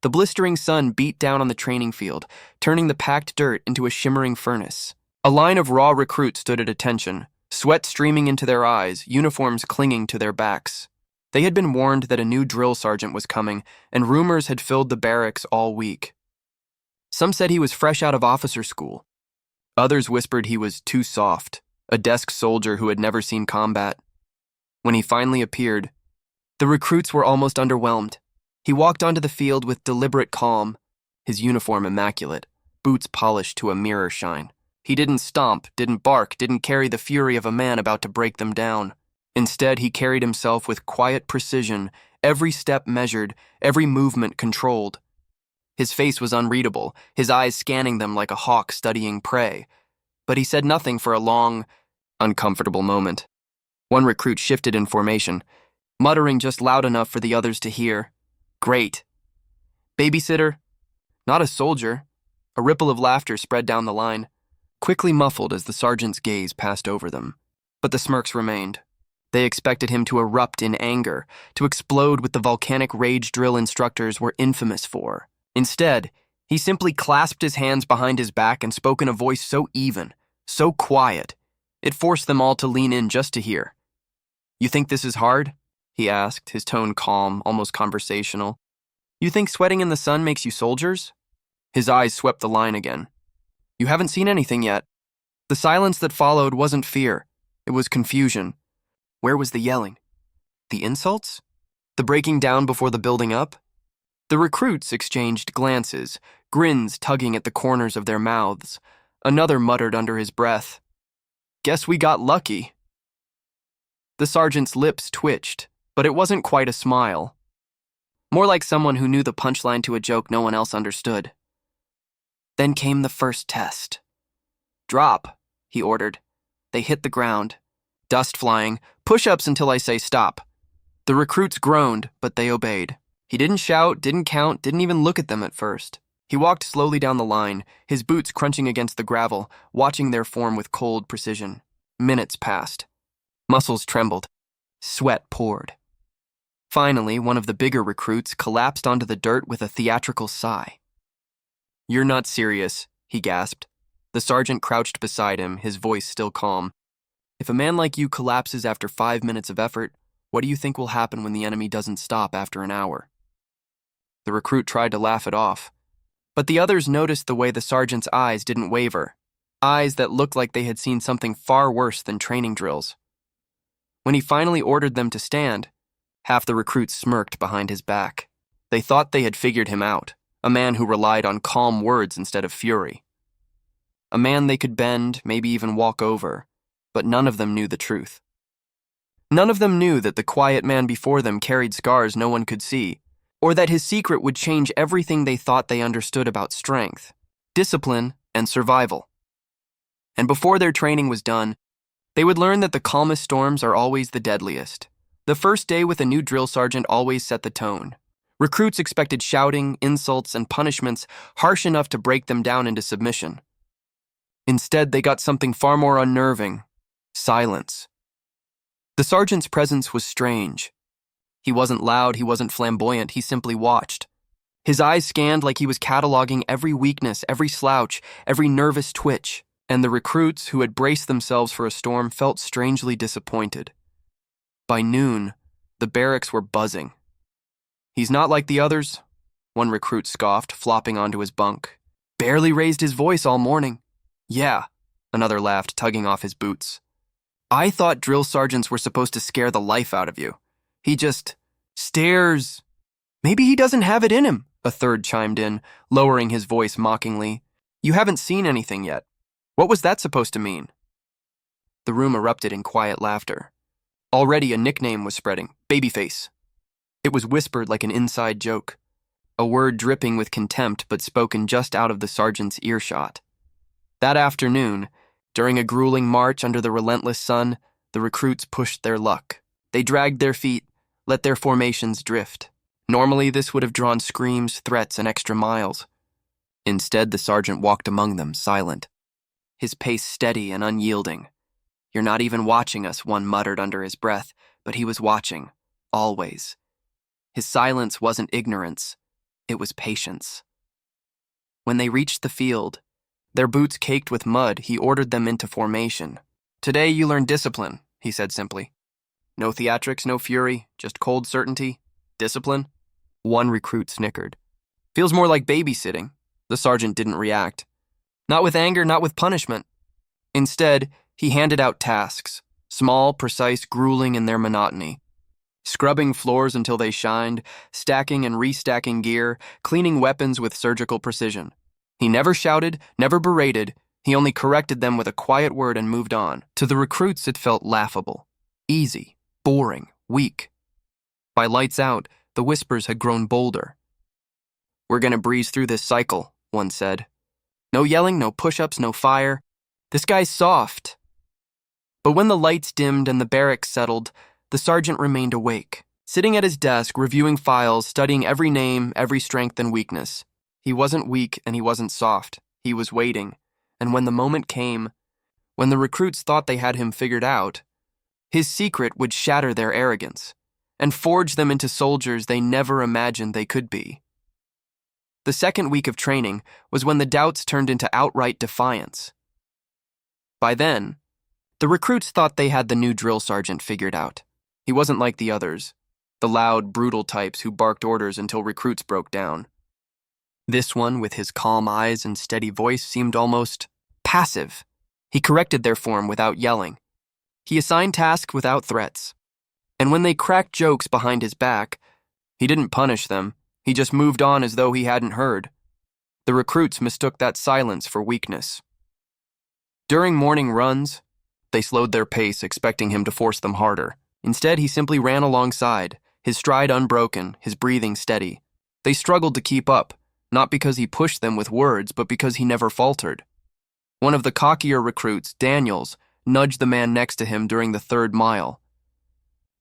The blistering sun beat down on the training field, turning the packed dirt into a shimmering furnace. A line of raw recruits stood at attention, sweat streaming into their eyes, uniforms clinging to their backs. They had been warned that a new drill sergeant was coming, and rumors had filled the barracks all week. Some said he was fresh out of officer school. Others whispered he was too soft, a desk soldier who had never seen combat. When he finally appeared, the recruits were almost underwhelmed. He walked onto the field with deliberate calm, his uniform immaculate, boots polished to a mirror shine. He didn't stomp, didn't bark, didn't carry the fury of a man about to break them down. Instead, he carried himself with quiet precision, every step measured, every movement controlled. His face was unreadable, his eyes scanning them like a hawk studying prey. But he said nothing for a long, uncomfortable moment. One recruit shifted in formation, muttering just loud enough for the others to hear. "Great." "Babysitter?" "Not a soldier." A ripple of laughter spread down the line, quickly muffled as the sergeant's gaze passed over them. But the smirks remained. They expected him to erupt in anger, to explode with the volcanic rage drill instructors were infamous for. Instead, he simply clasped his hands behind his back and spoke in a voice so even, so quiet, it forced them all to lean in just to hear. "You think this is hard?" he asked, his tone calm, almost conversational. "You think sweating in the sun makes you soldiers?" His eyes swept the line again. "You haven't seen anything yet." The silence that followed wasn't fear. It was confusion. Where was the yelling? The insults? The breaking down before the building up? The recruits exchanged glances, grins tugging at the corners of their mouths. Another muttered under his breath, "Guess we got lucky." The sergeant's lips twitched, but it wasn't quite a smile. More like someone who knew the punchline to a joke no one else understood. Then came the first test. "Drop," he ordered. They hit the ground. Dust flying, push-ups until I say stop. The recruits groaned, but they obeyed. He didn't shout, didn't count, didn't even look at them at first. He walked slowly down the line, his boots crunching against the gravel, watching their form with cold precision. Minutes passed. Muscles trembled. Sweat poured. Finally, one of the bigger recruits collapsed onto the dirt with a theatrical sigh. "You're not serious," he gasped. The sergeant crouched beside him, his voice still calm. "If a man like you collapses after 5 minutes of effort, what do you think will happen when the enemy doesn't stop after an hour?" The recruit tried to laugh it off, but the others noticed the way the sergeant's eyes didn't waver, eyes that looked like they had seen something far worse than training drills. When he finally ordered them to stand, half the recruits smirked behind his back. They thought they had figured him out, a man who relied on calm words instead of fury. A man they could bend, maybe even walk over, but none of them knew the truth. None of them knew that the quiet man before them carried scars no one could see, or that his secret would change everything they thought they understood about strength, discipline, and survival. And before their training was done, they would learn that the calmest storms are always the deadliest. The first day with a new drill sergeant always set the tone. Recruits expected shouting, insults, and punishments harsh enough to break them down into submission. Instead, they got something far more unnerving: silence. The sergeant's presence was strange. He wasn't loud, he wasn't flamboyant, he simply watched. His eyes scanned like he was cataloging every weakness, every slouch, every nervous twitch, and the recruits who had braced themselves for a storm felt strangely disappointed. By noon, the barracks were buzzing. "He's not like the others," one recruit scoffed, flopping onto his bunk. "Barely raised his voice all morning." "Yeah," another laughed, tugging off his boots. "I thought drill sergeants were supposed to scare the life out of you. He just stares." "Maybe he doesn't have it in him," a third chimed in, lowering his voice mockingly. "You haven't seen anything yet. What was that supposed to mean?" The room erupted in quiet laughter. Already a nickname was spreading: Babyface. It was whispered like an inside joke, a word dripping with contempt but spoken just out of the sergeant's earshot. That afternoon, during a grueling march under the relentless sun, the recruits pushed their luck. They dragged their feet, let their formations drift. Normally, this would have drawn screams, threats, and extra miles. Instead, the sergeant walked among them, silent, his pace steady and unyielding. "You're not even watching us," one muttered under his breath, but he was watching, always. His silence wasn't ignorance. It was patience. When they reached the field, their boots caked with mud, he ordered them into formation. "Today you learn discipline," he said simply. "No theatrics, no fury, just cold certainty. Discipline?" One recruit snickered. "Feels more like babysitting." The sergeant didn't react. Not with anger, not with punishment. Instead, he handed out tasks, small, precise, grueling in their monotony. Scrubbing floors until they shined, stacking and restacking gear, cleaning weapons with surgical precision. He never shouted, never berated, he only corrected them with a quiet word and moved on. To the recruits, it felt laughable, easy, boring, weak. By lights out, the whispers had grown bolder. "We're gonna breeze through this cycle," one said. "No yelling, no push-ups, no fire. This guy's soft." But when the lights dimmed and the barracks settled, the sergeant remained awake, sitting at his desk, reviewing files, studying every name, every strength and weakness. He wasn't weak and he wasn't soft. He was waiting. And when the moment came, when the recruits thought they had him figured out, his secret would shatter their arrogance and forge them into soldiers they never imagined they could be. The second week of training was when the doubts turned into outright defiance. By then, the recruits thought they had the new drill sergeant figured out. He wasn't like the others, the loud, brutal types who barked orders until recruits broke down. This one, with his calm eyes and steady voice, seemed almost passive. He corrected their form without yelling. He assigned tasks without threats. And when they cracked jokes behind his back, he didn't punish them. He just moved on as though he hadn't heard. The recruits mistook that silence for weakness. During morning runs, they slowed their pace, expecting him to force them harder. Instead, he simply ran alongside, his stride unbroken, his breathing steady. They struggled to keep up, not because he pushed them with words, but because he never faltered. One of the cockier recruits, Daniels, nudged the man next to him during the 3rd mile.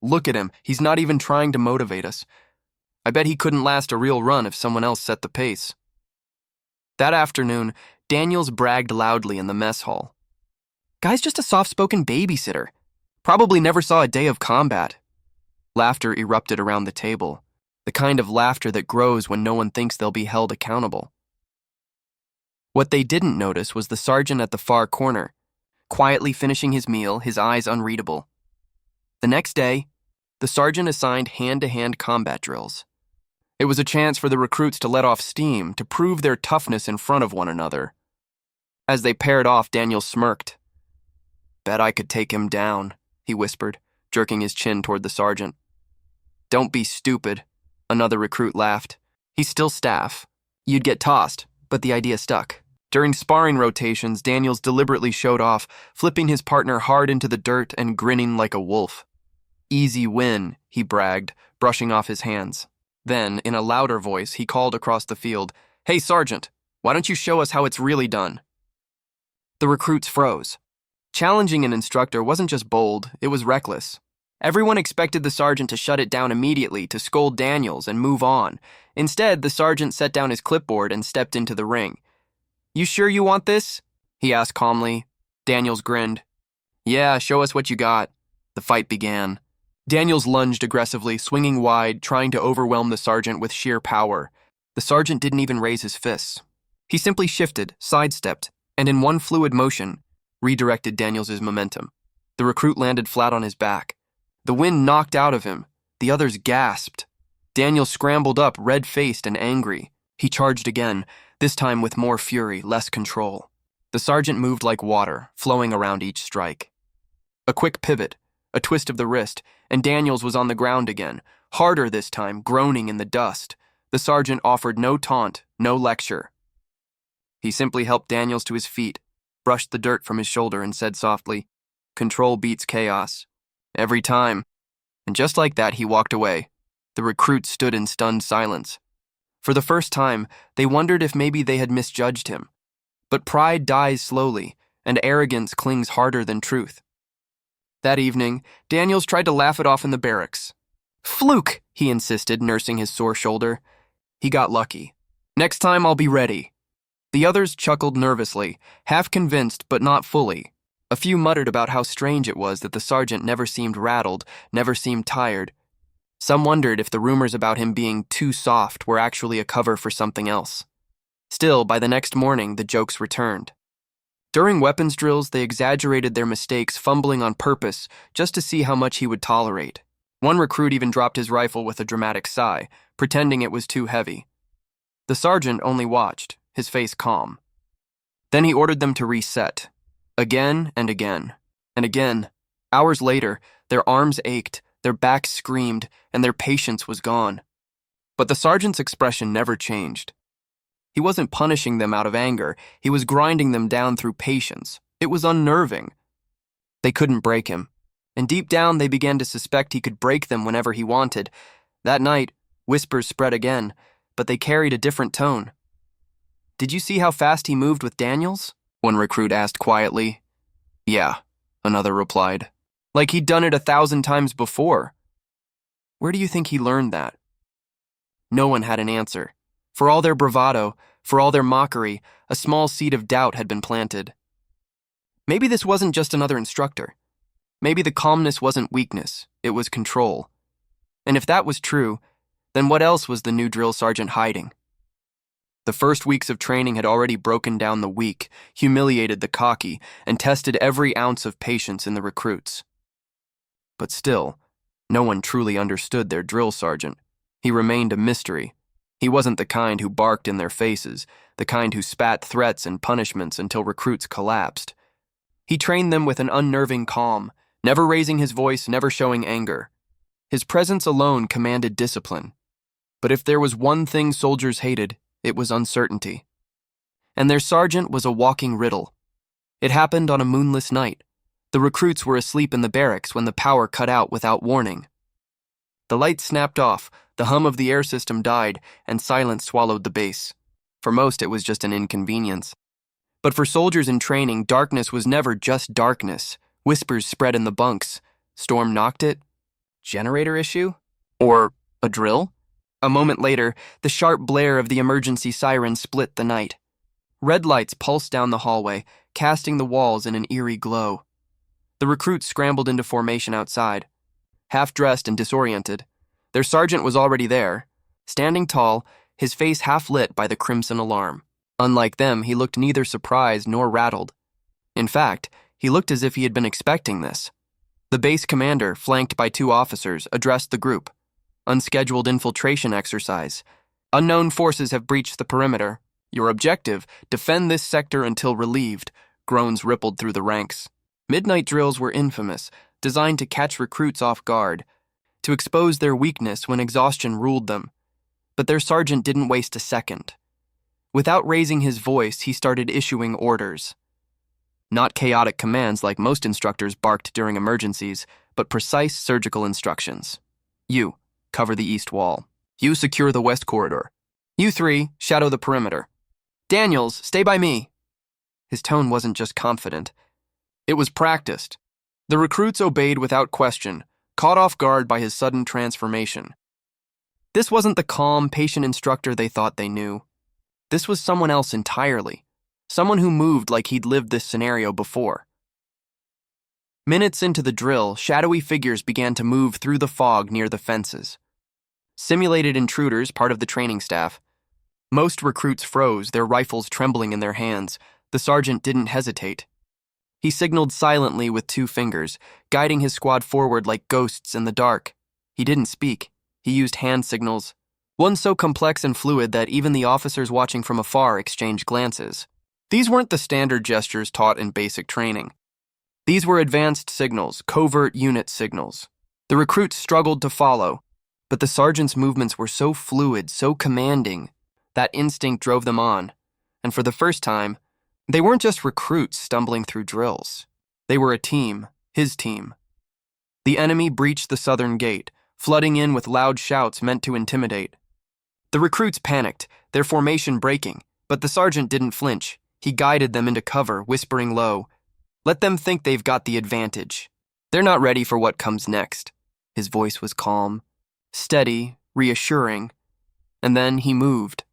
"Look at him, he's not even trying to motivate us. I bet he couldn't last a real run if someone else set the pace." That afternoon, Daniels bragged loudly in the mess hall. "Guy's just a soft-spoken babysitter. Probably never saw a day of combat." Laughter erupted around the table, the kind of laughter that grows when no one thinks they'll be held accountable. What they didn't notice was the sergeant at the far corner, quietly finishing his meal, his eyes unreadable. The next day, the sergeant assigned hand-to-hand combat drills. It was a chance for the recruits to let off steam, to prove their toughness in front of one another. As they paired off, Daniel smirked. "Bet I could take him down," he whispered, jerking his chin toward the sergeant. "Don't be stupid," another recruit laughed. "He's still staff. You'd get tossed," but the idea stuck. During sparring rotations, Daniels deliberately showed off, flipping his partner hard into the dirt and grinning like a wolf. "Easy win," he bragged, brushing off his hands. Then, in a louder voice, he called across the field, "Hey, Sergeant, why don't you show us how it's really done?" The recruits froze. Challenging an instructor wasn't just bold, it was reckless. Everyone expected the sergeant to shut it down immediately, to scold Daniels and move on. Instead, the sergeant set down his clipboard and stepped into the ring. "You sure you want this?" he asked calmly. Daniels grinned. "Yeah, show us what you got." The fight began. Daniels lunged aggressively, swinging wide, trying to overwhelm the sergeant with sheer power. The sergeant didn't even raise his fists. He simply shifted, sidestepped, and in one fluid motion, redirected Daniels' momentum. The recruit landed flat on his back. The wind knocked out of him. The others gasped. Daniels scrambled up, red-faced and angry. He charged again, this time with more fury, less control. The sergeant moved like water, flowing around each strike. A quick pivot, a twist of the wrist, and Daniels was on the ground again, harder this time, groaning in the dust. The sergeant offered no taunt, no lecture. He simply helped Daniels to his feet, brushed the dirt from his shoulder, and said softly, "Control beats chaos. Every time." And just like that, he walked away. The recruits stood in stunned silence. For the first time, they wondered if maybe they had misjudged him. But pride dies slowly, and arrogance clings harder than truth. That evening, Daniels tried to laugh it off in the barracks. "Fluke," he insisted, nursing his sore shoulder. He got lucky. "Next time I'll be ready." The others chuckled nervously, half convinced but not fully. A few muttered about how strange it was that the sergeant never seemed rattled, never seemed tired. Some wondered if the rumors about him being too soft were actually a cover for something else. Still, by the next morning, the jokes returned. During weapons drills, they exaggerated their mistakes, fumbling on purpose just to see how much he would tolerate. One recruit even dropped his rifle with a dramatic sigh, pretending it was too heavy. The sergeant only watched, his face calm. Then he ordered them to reset. Again and again. And again. Hours later, their arms ached, their backs screamed, and their patience was gone. But the sergeant's expression never changed. He wasn't punishing them out of anger. He was grinding them down through patience. It was unnerving. They couldn't break him. And deep down, they began to suspect he could break them whenever he wanted. That night, whispers spread again, but they carried a different tone. "Did you see how fast he moved with Daniels?" one recruit asked quietly. "Yeah," another replied. "Like he'd done it 1,000 times before." Where do you think he learned that? No one had an answer. For all their bravado, for all their mockery, a small seed of doubt had been planted. Maybe this wasn't just another instructor. Maybe the calmness wasn't weakness, it was control. And if that was true, then what else was the new drill sergeant hiding? The first weeks of training had already broken down the weak, humiliated the cocky, and tested every ounce of patience in the recruits. But still, no one truly understood their drill sergeant. He remained a mystery. He wasn't the kind who barked in their faces, the kind who spat threats and punishments until recruits collapsed. He trained them with an unnerving calm, never raising his voice, never showing anger. His presence alone commanded discipline. But if there was one thing soldiers hated, it was uncertainty. And their sergeant was a walking riddle. It happened on a moonless night. The recruits were asleep in the barracks when the power cut out without warning. The lights snapped off, the hum of the air system died, and silence swallowed the base. For most, it was just an inconvenience. But for soldiers in training, darkness was never just darkness. Whispers spread in the bunks. Storm knocked it? Generator issue? Or a drill? A moment later, the sharp blare of the emergency siren split the night. Red lights pulsed down the hallway, casting the walls in an eerie glow. The recruits scrambled into formation outside. Half-dressed and disoriented, their sergeant was already there, standing tall, his face half-lit by the crimson alarm. Unlike them, he looked neither surprised nor rattled. In fact, he looked as if he had been expecting this. The base commander, flanked by 2 officers, addressed the group. "Unscheduled infiltration exercise. Unknown forces have breached the perimeter. Your objective, defend this sector until relieved." Groans rippled through the ranks. Midnight drills were infamous, designed to catch recruits off guard, to expose their weakness when exhaustion ruled them. But their sergeant didn't waste a second. Without raising his voice, he started issuing orders. Not chaotic commands like most instructors barked during emergencies, but precise surgical instructions. "You, cover the east wall. You secure the west corridor. You 3, shadow the perimeter. Daniels, stay by me." His tone wasn't just confident. It was practiced. The recruits obeyed without question, caught off guard by his sudden transformation. This wasn't the calm, patient instructor they thought they knew. This was someone else entirely. Someone who moved like he'd lived this scenario before. Minutes into the drill, shadowy figures began to move through the fog near the fences. Simulated intruders, part of the training staff. Most recruits froze, their rifles trembling in their hands. The sergeant didn't hesitate. He signaled silently with 2 fingers, guiding his squad forward like ghosts in the dark. He didn't speak. He used hand signals, one so complex and fluid that even the officers watching from afar exchanged glances. These weren't the standard gestures taught in basic training. These were advanced signals, covert unit signals. The recruits struggled to follow, but the sergeant's movements were so fluid, so commanding, that instinct drove them on. And for the first time, they weren't just recruits stumbling through drills. They were a team, his team. The enemy breached the southern gate, flooding in with loud shouts meant to intimidate. The recruits panicked, their formation breaking, but the sergeant didn't flinch. He guided them into cover, whispering low, "Let them think they've got the advantage. They're not ready for what comes next." His voice was calm, steady, reassuring. And then he moved.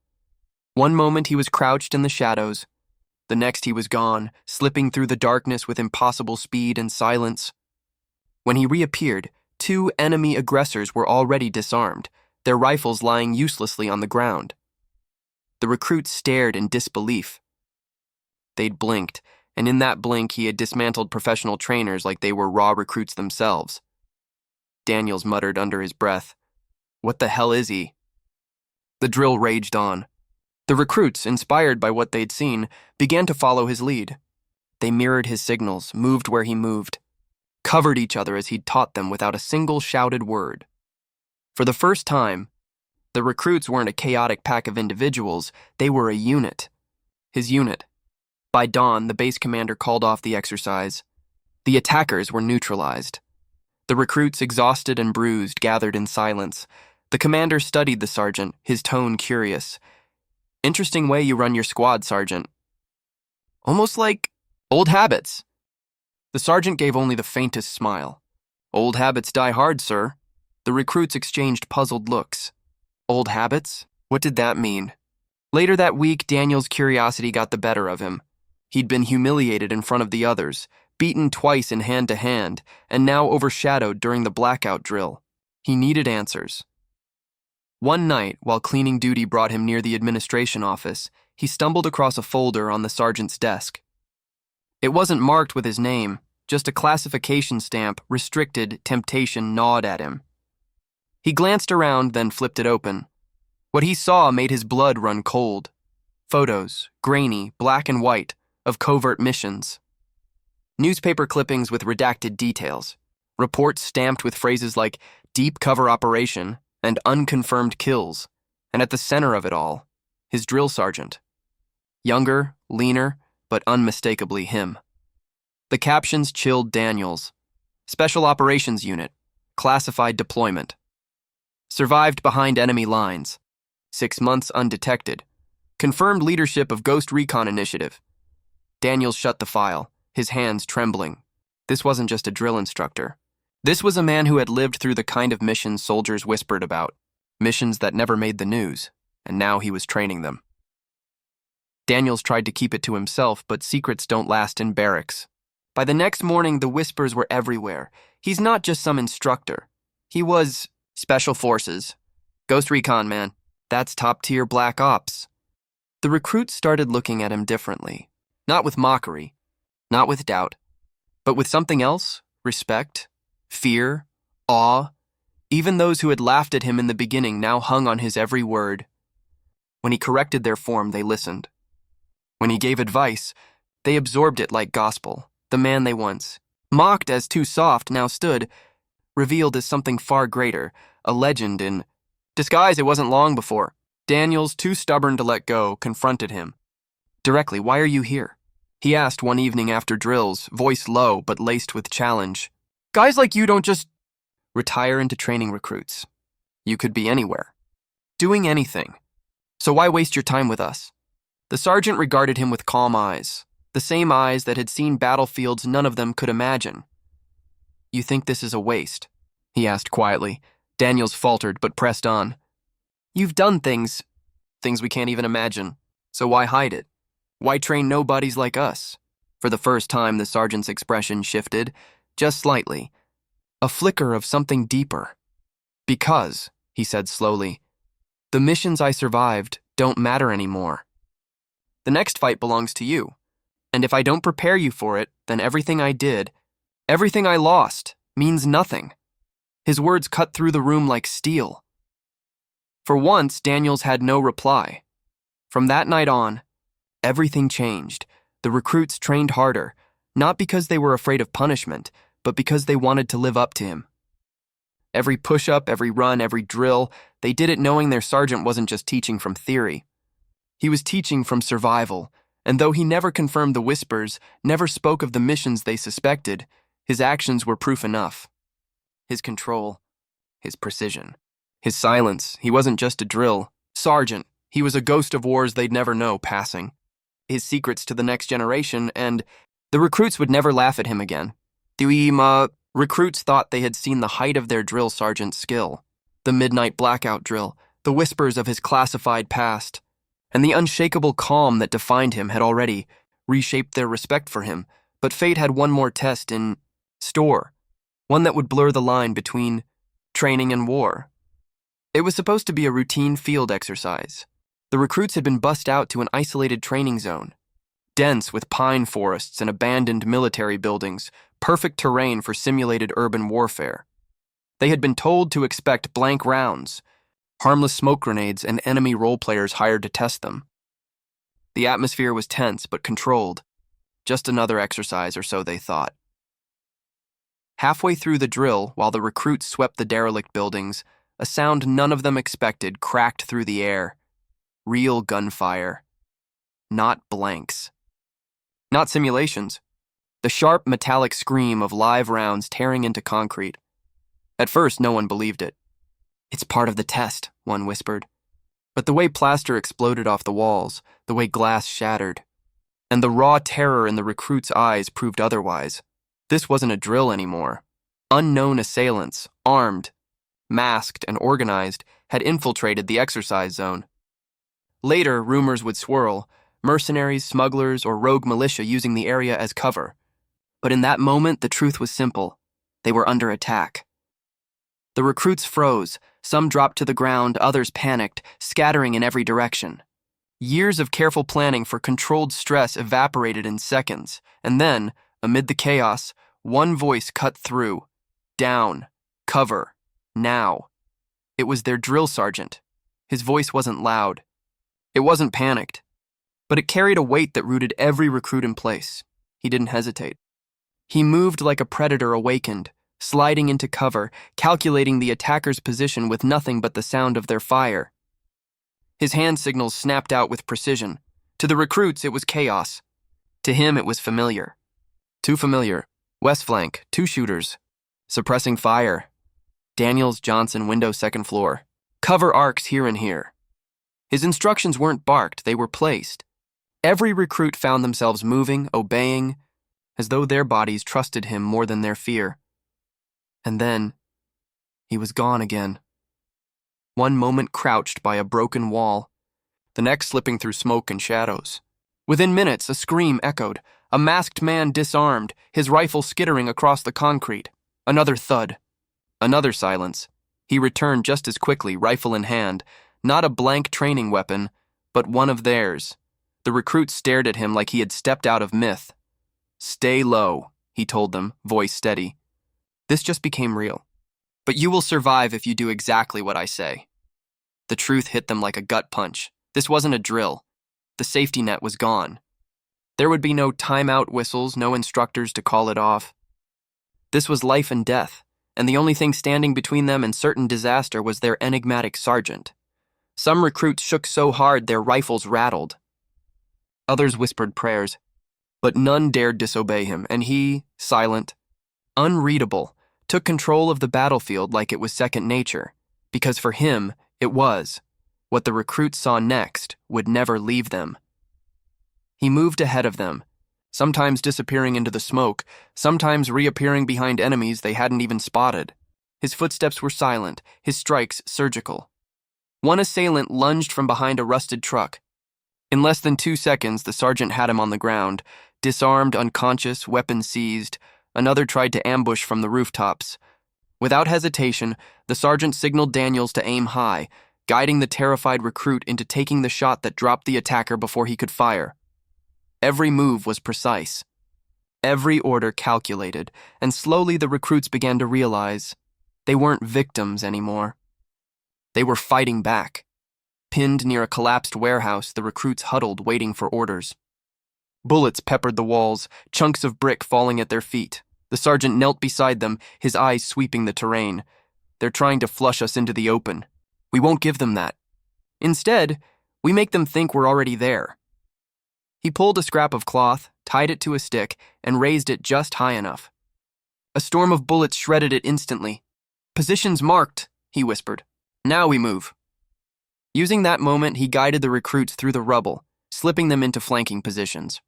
One moment he was crouched in the shadows. The next he was gone, slipping through the darkness with impossible speed and silence. When he reappeared, 2 enemy aggressors were already disarmed, their rifles lying uselessly on the ground. The recruits stared in disbelief. They'd blinked, and in that blink he had dismantled professional trainers like they were raw recruits themselves. Daniels muttered under his breath, "What the hell is he?" The drill raged on. The recruits, inspired by what they'd seen, began to follow his lead. They mirrored his signals, moved where he moved, covered each other as he'd taught them without a single shouted word. For the first time, the recruits weren't a chaotic pack of individuals, they were a unit. His unit. By dawn, the base commander called off the exercise. The attackers were neutralized. The recruits, exhausted and bruised, gathered in silence. The commander studied the sergeant, his tone curious. "Interesting way you run your squad, Sergeant." "Almost like old habits." The sergeant gave only the faintest smile. "Old habits die hard, sir." The recruits exchanged puzzled looks. Old habits? What did that mean? Later that week, Daniel's curiosity got the better of him. He'd been humiliated in front of the others, beaten twice in hand-to-hand, and now overshadowed during the blackout drill. He needed answers. One night, while cleaning duty brought him near the administration office, he stumbled across a folder on the sergeant's desk. It wasn't marked with his name, just a classification stamp, restricted, temptation gnawed at him. He glanced around, then flipped it open. What he saw made his blood run cold. Photos, grainy, black and white, of covert missions. Newspaper clippings with redacted details. Reports stamped with phrases like deep cover operation and unconfirmed kills. And at the center of it all, his drill sergeant. Younger, leaner, but unmistakably him. The captions chilled Daniels. Special Operations Unit. Classified deployment. Survived behind enemy lines. 6 months undetected. Confirmed leadership of Ghost Recon Initiative. Daniels shut the file, his hands trembling. This wasn't just a drill instructor. This was a man who had lived through the kind of missions soldiers whispered about. Missions that never made the news, and now he was training them. Daniels tried to keep it to himself, but secrets don't last in barracks. By the next morning, the whispers were everywhere. He's not just some instructor. He was Special Forces. Ghost Recon, man. That's top-tier black ops. The recruits started looking at him differently. Not with mockery, not with doubt, but with something else, respect, fear, awe. Even those who had laughed at him in the beginning now hung on his every word. When he corrected their form, they listened. When he gave advice, they absorbed it like gospel. The man they once mocked as too soft now stood, revealed as something far greater, a legend in disguise. It wasn't long before Daniels, too stubborn to let go, confronted him. Directly, "Why are you here?" he asked one evening after drills, voice low but laced with challenge. "Guys like you don't just retire into training recruits. You could be anywhere, doing anything. So why waste your time with us?" The sergeant regarded him with calm eyes, the same eyes that had seen battlefields none of them could imagine. "You think this is a waste?" he asked quietly. Daniels faltered but pressed on. "You've done things we can't even imagine. So why hide it? Why train nobodies like us?" For the first time, the sergeant's expression shifted, just slightly. A flicker of something deeper. "Because," he said slowly, "the missions I survived don't matter anymore. The next fight belongs to you. And if I don't prepare you for it, then everything I did, everything I lost, means nothing." His words cut through the room like steel. For once, Daniels had no reply. From that night on, everything changed. The recruits trained harder, not because they were afraid of punishment, but because they wanted to live up to him. Every push-up, every run, every drill, they did it knowing their sergeant wasn't just teaching from theory. He was teaching from survival, and though he never confirmed the whispers, never spoke of the missions they suspected, his actions were proof enough. His control, his precision, his silence. He wasn't just a drill sergeant. He was a ghost of wars they'd never know passing. His secrets to the next generation, and the recruits would never laugh at him again. The recruits thought they had seen the height of their drill sergeant's skill. The midnight blackout drill, the whispers of his classified past, and the unshakable calm that defined him had already reshaped their respect for him. But fate had one more test in store. one that would blur the line between training and war. It was supposed to be a routine field exercise. The recruits had been bussed out to an isolated training zone, dense with pine forests and abandoned military buildings, perfect terrain for simulated urban warfare. They had been told to expect blank rounds, harmless smoke grenades, and enemy role players hired to test them. The atmosphere was tense but controlled. Just another exercise, or so they thought. Halfway through the drill, while the recruits swept the derelict buildings, a sound none of them expected cracked through the air. Real gunfire. Not blanks. Not simulations. The sharp, metallic scream of live rounds tearing into concrete. At first, no one believed it. "It's part of the test," one whispered. But the way plaster exploded off the walls, the way glass shattered, and the raw terror in the recruits' eyes proved otherwise. This wasn't a drill anymore. Unknown assailants, armed, masked, and organized, had infiltrated the exercise zone. Later, rumors would swirl, mercenaries, smugglers, or rogue militia using the area as cover. But in that moment, the truth was simple. They were under attack. The recruits froze. Some dropped to the ground, others panicked, scattering in every direction. Years of careful planning for controlled stress evaporated in seconds, and then, amid the chaos, one voice cut through. Down. Cover. Now. It was their drill sergeant. His voice wasn't loud. It wasn't panicked. But it carried a weight that rooted every recruit in place. He didn't hesitate. He moved like a predator awakened, sliding into cover, calculating the attacker's position with nothing but the sound of their fire. His hand signals snapped out with precision. To the recruits, it was chaos. To him, it was familiar. Too familiar. West flank, 2 shooters. Suppressing fire. Daniels, Johnson, window 2nd floor. Cover arcs here and here. His instructions weren't barked, they were placed. Every recruit found themselves moving, obeying, as though their bodies trusted him more than their fear. And then, he was gone again. One moment crouched by a broken wall, the next slipping through smoke and shadows. Within minutes, a scream echoed, a masked man disarmed, his rifle skittering across the concrete. Another thud. Another silence. He returned just as quickly, rifle in hand, not a blank training weapon, but one of theirs. The recruits stared at him like he had stepped out of myth. "Stay low," he told them, voice steady. This just became real. "But you will survive if you do exactly what I say." The truth hit them like a gut punch. This wasn't a drill. The safety net was gone. There would be no timeout whistles, no instructors to call it off. This was life and death, and the only thing standing between them and certain disaster was their enigmatic sergeant. Some recruits shook so hard their rifles rattled. Others whispered prayers, but none dared disobey him, and he, silent, unreadable, took control of the battlefield like it was second nature, because for him, it was. What the recruits saw next would never leave them. He moved ahead of them, sometimes disappearing into the smoke, sometimes reappearing behind enemies they hadn't even spotted. His footsteps were silent, his strikes surgical. One assailant lunged from behind a rusted truck. In less than 2 seconds, the sergeant had him on the ground, disarmed, unconscious, weapon seized. Another tried to ambush from the rooftops. Without hesitation, the sergeant signaled Daniels to aim high, guiding the terrified recruit into taking the shot that dropped the attacker before he could fire. Every move was precise. Every order calculated, and slowly the recruits began to realize they weren't victims anymore. They were fighting back. Pinned near a collapsed warehouse, the recruits huddled, waiting for orders. Bullets peppered the walls, chunks of brick falling at their feet. The sergeant knelt beside them, his eyes sweeping the terrain. "They're trying to flush us into the open. We won't give them that. Instead, we make them think we're already there." He pulled a scrap of cloth, tied it to a stick, and raised it just high enough. A storm of bullets shredded it instantly. "Positions marked," he whispered. "Now we move." Using that moment, he guided the recruits through the rubble, slipping them into flanking positions.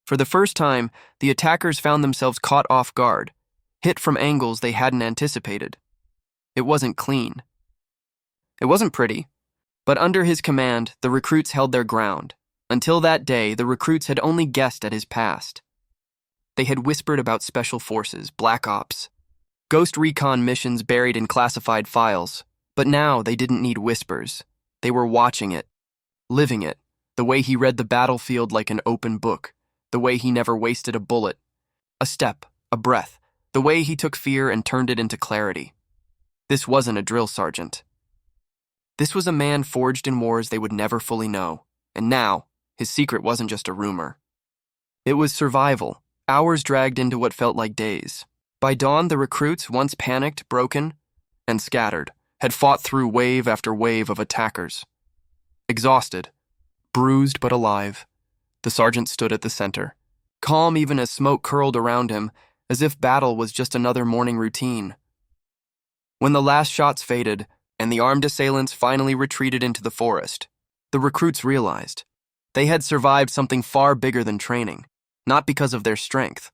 For the first time, the attackers found themselves caught off guard, hit from angles they hadn't anticipated. It wasn't clean. It wasn't pretty, but under his command, the recruits held their ground. Until that day, the recruits had only guessed at his past. They had whispered about special forces, black ops, Ghost recon missions buried in classified files. But now they didn't need whispers. They were watching it, living it, the way he read the battlefield like an open book, the way he never wasted a bullet, a step, a breath, the way he took fear and turned it into clarity. This wasn't a drill sergeant. This was a man forged in wars they would never fully know, and now, his secret wasn't just a rumor. It was survival, hours dragged into what felt like days. By dawn, the recruits, once panicked, broken, and scattered, had fought through wave after wave of attackers. Exhausted, bruised but alive, the sergeant stood at the center, calm even as smoke curled around him, as if battle was just another morning routine. When the last shots faded, and the armed assailants finally retreated into the forest, the recruits realized they had survived something far bigger than training, not because of their strength,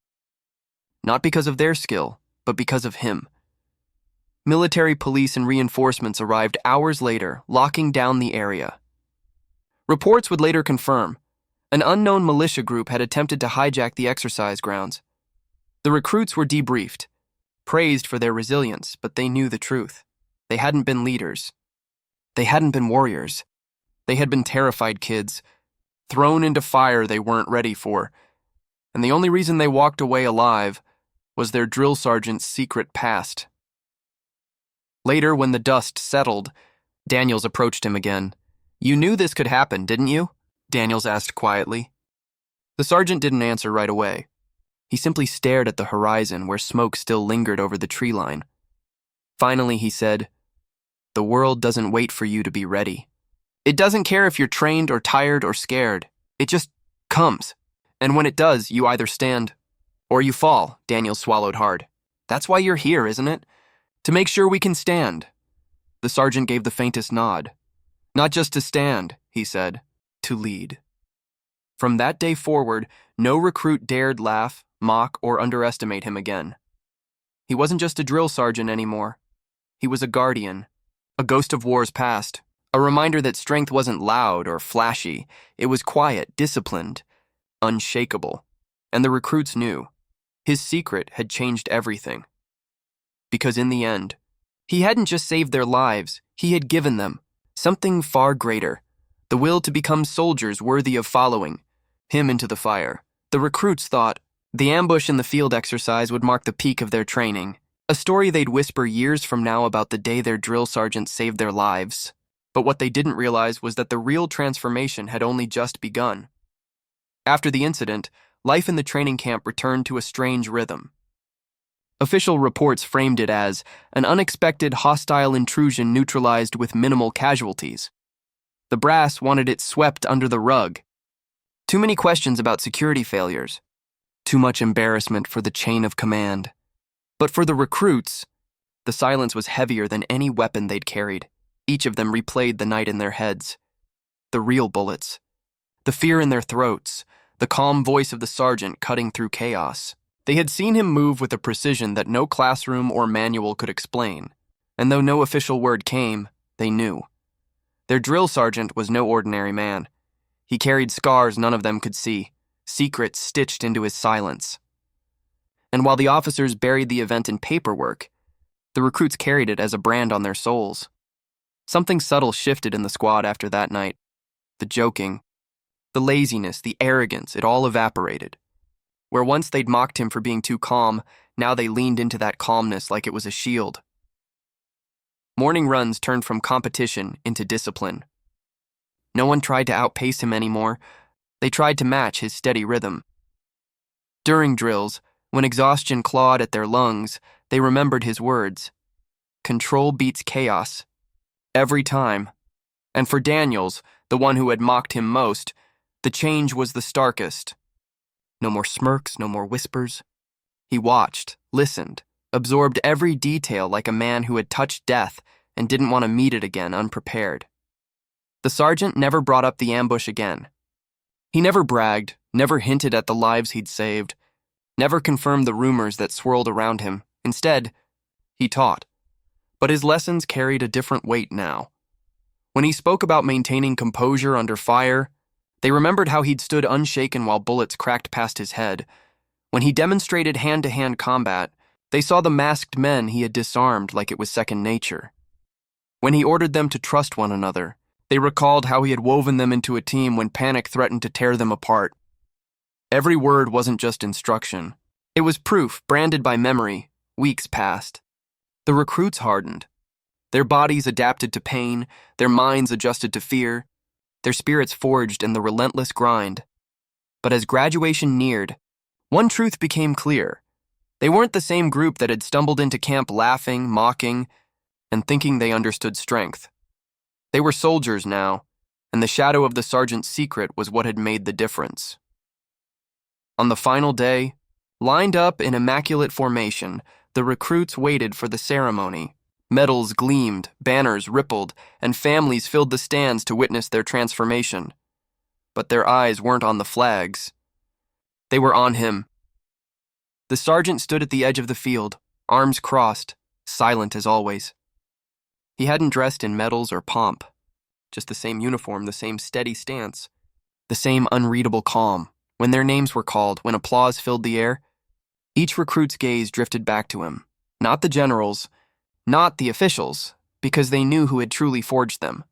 not because of their skill, but because of him. Military police and reinforcements arrived hours later, locking down the area. Reports would later confirm an unknown militia group had attempted to hijack the exercise grounds. The recruits were debriefed, praised for their resilience, but they knew the truth. They hadn't been leaders. They hadn't been warriors. They had been terrified kids, thrown into fire they weren't ready for, and the only reason they walked away alive was their drill sergeant's secret past. Later, when the dust settled, Daniels approached him again. "You knew this could happen, didn't you?" Daniels asked quietly. The sergeant didn't answer right away. He simply stared at the horizon where smoke still lingered over the tree line. Finally, he said, "The world doesn't wait for you to be ready. It doesn't care if you're trained or tired or scared. It just comes. And when it does, you either stand or you fall." Daniels swallowed hard. "That's why you're here, isn't it? To make sure we can stand." The sergeant gave the faintest nod. "Not just to stand," he said, "to lead." From that day forward, no recruit dared laugh, mock, or underestimate him again. He wasn't just a drill sergeant anymore. He was a guardian, a ghost of wars past, a reminder that strength wasn't loud or flashy. It was quiet, disciplined, unshakable. And the recruits knew. His secret had changed everything. Because in the end, he hadn't just saved their lives, he had given them something far greater, the will to become soldiers worthy of following him into the fire. The recruits thought the ambush in the field exercise would mark the peak of their training, a story they'd whisper years from now about the day their drill sergeant saved their lives. But what they didn't realize was that the real transformation had only just begun. After the incident, life in the training camp returned to a strange rhythm. Official reports framed it as an unexpected hostile intrusion neutralized with minimal casualties. The brass wanted it swept under the rug. Too many questions about security failures. Too much embarrassment for the chain of command. But for the recruits, the silence was heavier than any weapon they'd carried. Each of them replayed the night in their heads. The real bullets. The fear in their throats. The calm voice of the sergeant cutting through chaos. They had seen him move with a precision that no classroom or manual could explain, and though no official word came, they knew. Their drill sergeant was no ordinary man. He carried scars none of them could see, secrets stitched into his silence. And while the officers buried the event in paperwork, the recruits carried it as a brand on their souls. Something subtle shifted in the squad after that night. The joking, the laziness, the arrogance, it all evaporated. Where once they'd mocked him for being too calm, now they leaned into that calmness like it was a shield. Morning runs turned from competition into discipline. No one tried to outpace him anymore. They tried to match his steady rhythm. During drills, when exhaustion clawed at their lungs, they remembered his words. Control beats chaos. Every time. And for Daniels, the one who had mocked him most, the change was the starkest. No more smirks, no more whispers. He watched, listened, absorbed every detail like a man who had touched death and didn't want to meet it again unprepared. The sergeant never brought up the ambush again. He never bragged, never hinted at the lives he'd saved, never confirmed the rumors that swirled around him. Instead, he taught. But his lessons carried a different weight now. When he spoke about maintaining composure under fire, they remembered how he'd stood unshaken while bullets cracked past his head. When he demonstrated hand-to-hand combat, They saw the masked men he had disarmed like it was second nature. When he ordered them to trust one another, they recalled how he had woven them into a team when panic threatened to tear them apart. Every word wasn't just instruction. It was proof, branded by memory. Weeks passed. The recruits hardened. Their bodies adapted to pain, their minds adjusted to fear, their spirits forged in the relentless grind. But as graduation neared, one truth became clear. They weren't the same group that had stumbled into camp laughing, mocking, and thinking they understood strength. They were soldiers now, and the shadow of the sergeant's secret was what had made the difference. On the final day, lined up in immaculate formation, the recruits waited for the ceremony. Medals gleamed, banners rippled, and families filled the stands to witness their transformation. But their eyes weren't on the flags. They were on him. The sergeant stood at the edge of the field, arms crossed, silent as always. He hadn't dressed in medals or pomp, just the same uniform, the same steady stance, the same unreadable calm. When their names were called, when applause filled the air, each recruit's gaze drifted back to him. Not the generals, not the officials, because they knew who had truly forged them.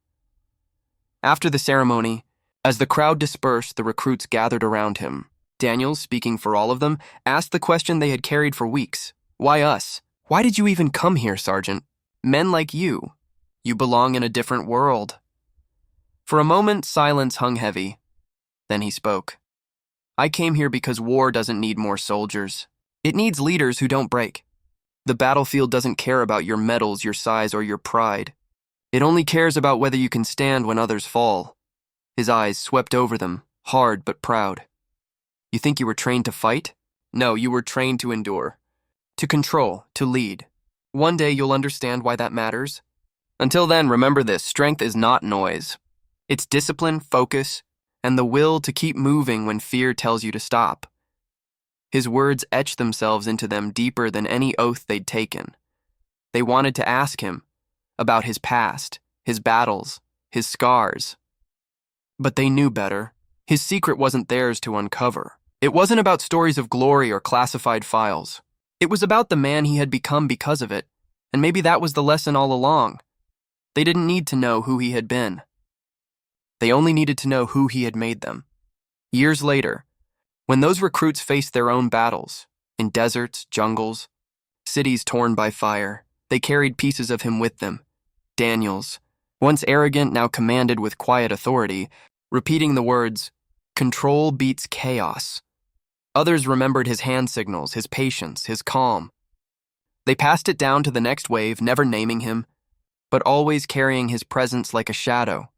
After the ceremony, as the crowd dispersed, the recruits gathered around him. Daniels, speaking for all of them, asked the question they had carried for weeks. Why us? Why did you even come here, Sergeant? Men like you. You belong in a different world. For a moment, silence hung heavy. Then he spoke. I came here because war doesn't need more soldiers. It needs leaders who don't break. The battlefield doesn't care about your medals, your size, or your pride. It only cares about whether you can stand when others fall. His eyes swept over them, hard but proud. You think you were trained to fight? No, you were trained to endure. To control, to lead. One day you'll understand why that matters. Until then, remember this, strength is not noise. It's discipline, focus, and the will to keep moving when fear tells you to stop. His words etched themselves into them deeper than any oath they'd taken. They wanted to ask him about his past, his battles, his scars. But they knew better. His secret wasn't theirs to uncover. It wasn't about stories of glory or classified files. It was about the man he had become because of it, and maybe that was the lesson all along. They didn't need to know who he had been. They only needed to know who he had made them. Years later, when those recruits faced their own battles, in deserts, jungles, cities torn by fire, they carried pieces of him with them. Daniels, once arrogant, now commanded with quiet authority, repeating the words, "Control beats chaos." Others remembered his hand signals, his patience, his calm. They passed it down to the next wave, never naming him, but always carrying his presence like a shadow.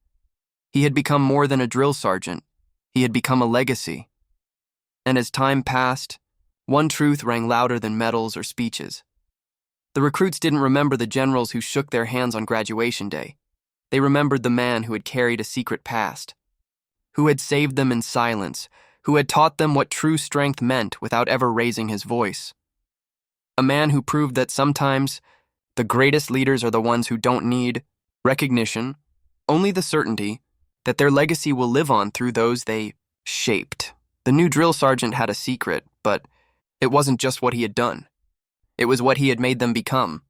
He had become more than a drill sergeant. He had become a legacy. And as time passed, one truth rang louder than medals or speeches. The recruits didn't remember the generals who shook their hands on graduation day. They remembered the man who had carried a secret past, who had saved them in silence, who had taught them what true strength meant without ever raising his voice. A man who proved that sometimes the greatest leaders are the ones who don't need recognition, only the certainty that their legacy will live on through those they shaped. The new drill sergeant had a secret, but it wasn't just what he had done. It was what he had made them become.